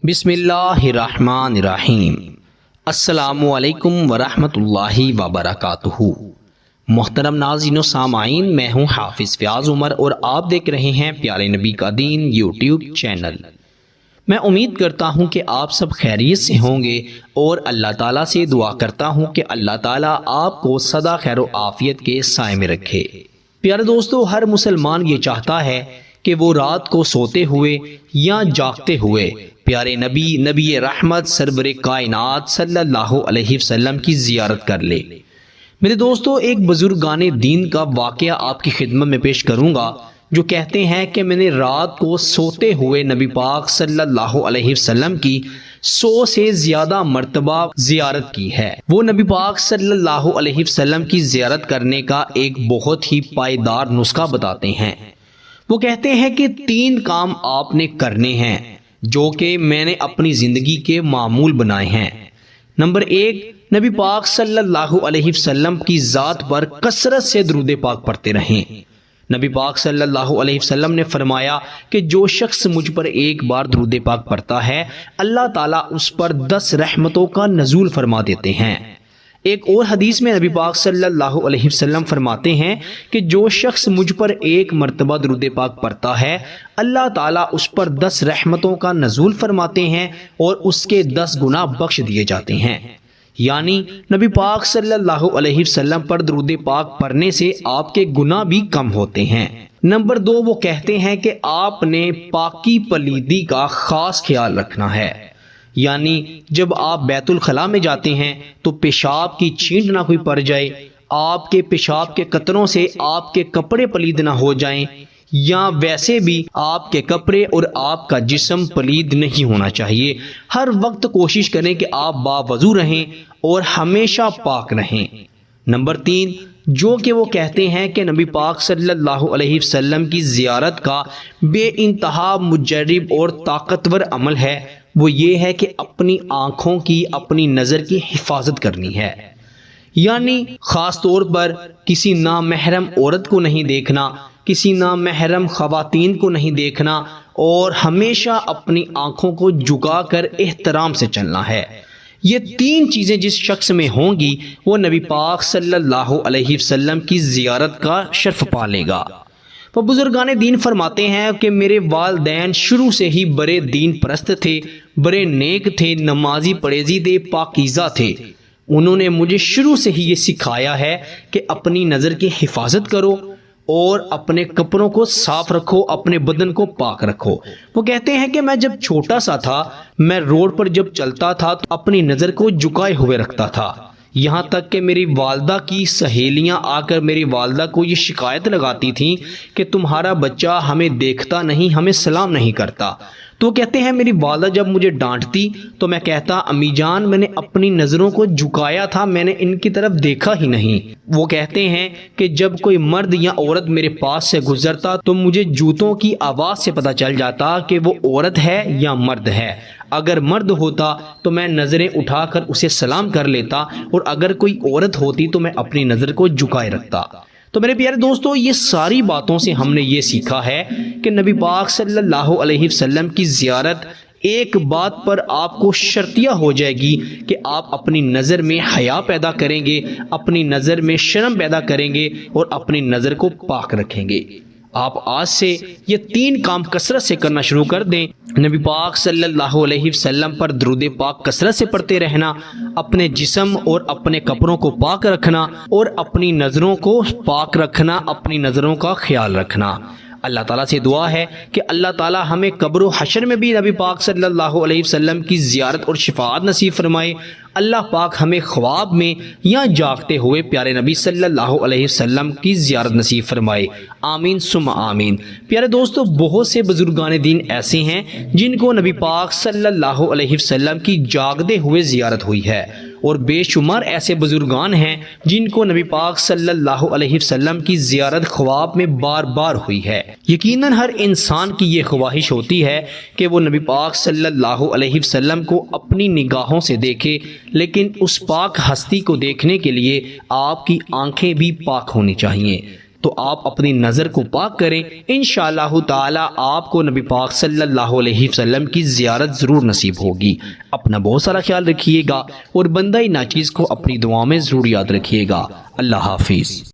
بسم اللہ الرحمن الرحیم۔ السلام علیکم ورحمۃ اللہ وبرکاتہ۔ محترم ناظرین و سامعین، میں ہوں حافظ فیاض عمر اور آپ دیکھ رہے ہیں پیارے نبی کا دین یوٹیوب چینل۔ میں امید کرتا ہوں کہ آپ سب خیریت سے ہوں گے اور اللہ تعالیٰ سے دعا کرتا ہوں کہ اللہ تعالیٰ آپ کو سدا خیر و عافیت کے سائے میں رکھے۔ پیارے دوستو، ہر مسلمان یہ چاہتا ہے کہ وہ رات کو سوتے ہوئے یا جاگتے ہوئے پیارے نبی رحمت سرور کائنات صلی اللہ علیہ وسلم کی زیارت کر لے۔ میرے دوستو، ایک بزرگان دین کا واقعہ آپ کی خدمت میں پیش کروں گا جو کہتے ہیں کہ میں نے رات کو سوتے ہوئے نبی پاک صلی اللہ علیہ وسلم کی 100 سے زیادہ مرتبہ زیارت کی ہے۔ وہ نبی پاک صلی اللہ علیہ وسلم کی زیارت کرنے کا ایک بہت ہی پائیدار نسخہ بتاتے ہیں۔ وہ کہتے ہیں کہ 3 کام آپ نے کرنے ہیں جو کہ میں نے اپنی زندگی کے معمول بنائے ہیں۔ نمبر 1، نبی پاک صلی اللہ علیہ وسلم کی ذات پر کثرت سے درود پاک پڑھتے رہیں۔ نبی پاک صلی اللہ علیہ وسلم نے فرمایا کہ جو شخص مجھ پر ایک بار درود پاک پڑھتا ہے، اللہ تعالیٰ اس پر 10 رحمتوں کا نزول فرما دیتے ہیں۔ ایک اور حدیث میں نبی پاک صلی اللہ علیہ وسلم فرماتے ہیں کہ جو شخص مجھ پر ایک مرتبہ درود پاک پڑھتا ہے، اللہ تعالیٰ اس پر 10 رحمتوں کا نزول فرماتے ہیں اور اس کے 10 گناہ بخش دیے جاتے ہیں۔ یعنی نبی پاک صلی اللہ علیہ وسلم پر درود پاک پڑھنے سے آپ کے گناہ بھی کم ہوتے ہیں۔ نمبر 2، وہ کہتے ہیں کہ آپ نے پاکی پلیدی کا خاص خیال رکھنا ہے۔ یعنی جب آپ بیت الخلاء میں جاتے ہیں تو پیشاب کی چھینٹ نہ کوئی پڑ جائے، آپ کے پیشاب کے قطروں سے آپ کے کپڑے پلید نہ ہو جائیں، یا ویسے بھی آپ کے کپڑے اور آپ کا جسم پلید نہیں ہونا چاہیے۔ ہر وقت کوشش کریں کہ آپ باوضو رہیں اور ہمیشہ پاک رہیں۔ نمبر 3، جو کہ وہ کہتے ہیں کہ نبی پاک صلی اللہ علیہ وسلم کی زیارت کا بے انتہا مجرب اور طاقتور عمل ہے، وہ یہ ہے کہ اپنی آنکھوں کی، اپنی نظر کی حفاظت کرنی ہے۔ یعنی خاص طور پر کسی نامحرم عورت کو نہیں دیکھنا، کسی نامحرم خواتین کو نہیں دیکھنا اور ہمیشہ اپنی آنکھوں کو جھکا کر احترام سے چلنا ہے۔ یہ 3 چیزیں جس شخص میں ہوں گی وہ نبی پاک صلی اللہ علیہ وسلم کی زیارت کا شرف پالے گا۔ وہ بزرگان دین فرماتے ہیں کہ میرے والدین شروع سے ہی بڑے دین پرست تھے، بڑے نیک تھے، نمازی پرہیزی پاکیزہ تھے۔ انہوں نے مجھے شروع سے ہی یہ سکھایا ہے کہ اپنی نظر کی حفاظت کرو اور اپنے کپڑوں کو صاف رکھو، اپنے بدن کو پاک رکھو۔ وہ کہتے ہیں کہ میں جب چھوٹا سا تھا، میں روڈ پر جب چلتا تھا تو اپنی نظر کو جھکائے ہوئے رکھتا تھا، یہاں تک کہ میری والدہ کی سہیلیاں آ کر میری والدہ کو یہ شکایت لگاتی تھیں کہ تمہارا بچہ ہمیں دیکھتا نہیں، ہمیں سلام نہیں کرتا۔ تو کہتے ہیں میری والدہ جب مجھے ڈانٹتی تو میں کہتا، امی جان میں نے اپنی نظروں کو جھکایا تھا، میں نے ان کی طرف دیکھا ہی نہیں۔ وہ کہتے ہیں کہ جب کوئی مرد یا عورت میرے پاس سے گزرتا تو مجھے جوتوں کی آواز سے پتہ چل جاتا کہ وہ عورت ہے یا مرد ہے۔ اگر مرد ہوتا تو میں نظریں اٹھا کر اسے سلام کر لیتا، اور اگر کوئی عورت ہوتی تو میں اپنی نظر کو جھکائے رکھتا۔ تو میرے پیارے دوستو، یہ ساری باتوں سے ہم نے یہ سیکھا ہے کہ نبی پاک صلی اللہ علیہ وسلم کی زیارت ایک بات پر آپ کو شرطیہ ہو جائے گی کہ آپ اپنی نظر میں حیا پیدا کریں گے، اپنی نظر میں شرم پیدا کریں گے اور اپنی نظر کو پاک رکھیں گے۔ آپ آج سے یہ 3 کام کثرت سے کرنا شروع کر دیں۔ نبی پاک صلی اللہ علیہ وسلم پر درود پاک کثرت سے پڑھتے رہنا، اپنے جسم اور اپنے کپڑوں کو پاک رکھنا اور اپنی نظروں کو پاک رکھنا، اپنی نظروں کا خیال رکھنا۔ اللہ تعالیٰ سے دعا ہے کہ اللہ تعالیٰ ہمیں قبر و حشر میں بھی نبی پاک صلی اللہ علیہ وسلم کی زیارت اور شفاعت نصیب فرمائے۔ اللہ پاک ہمیں خواب میں یا جاگتے ہوئے پیارے نبی صلی اللہ علیہ وسلم کی زیارت نصیب فرمائے۔ آمین ثم آمین۔ پیارے دوستو، بہت سے بزرگان دین ایسے ہیں جن کو نبی پاک صلی اللہ علیہ وسلم کی جاگتے ہوئے زیارت ہوئی ہے، اور بے شمار ایسے بزرگان ہیں جن کو نبی پاک صلی اللہ علیہ وسلم کی زیارت خواب میں بار بار ہوئی ہے۔ یقیناً ہر انسان کی یہ خواہش ہوتی ہے کہ وہ نبی پاک صلی اللہ علیہ وسلم کو اپنی نگاہوں سے دیکھے، لیکن اس پاک ہستی کو دیکھنے کے لیے آپ کی آنکھیں بھی پاک ہونی چاہیے۔ تو آپ اپنی نظر کو پاک کریں، انشاءاللہ تعالی آپ کو نبی پاک صلی اللہ علیہ وسلم کی زیارت ضرور نصیب ہوگی۔ اپنا بہت سارا خیال رکھیے گا اور بندہ ناچیز کو اپنی دعا میں ضرور یاد رکھیے گا۔ اللہ حافظ۔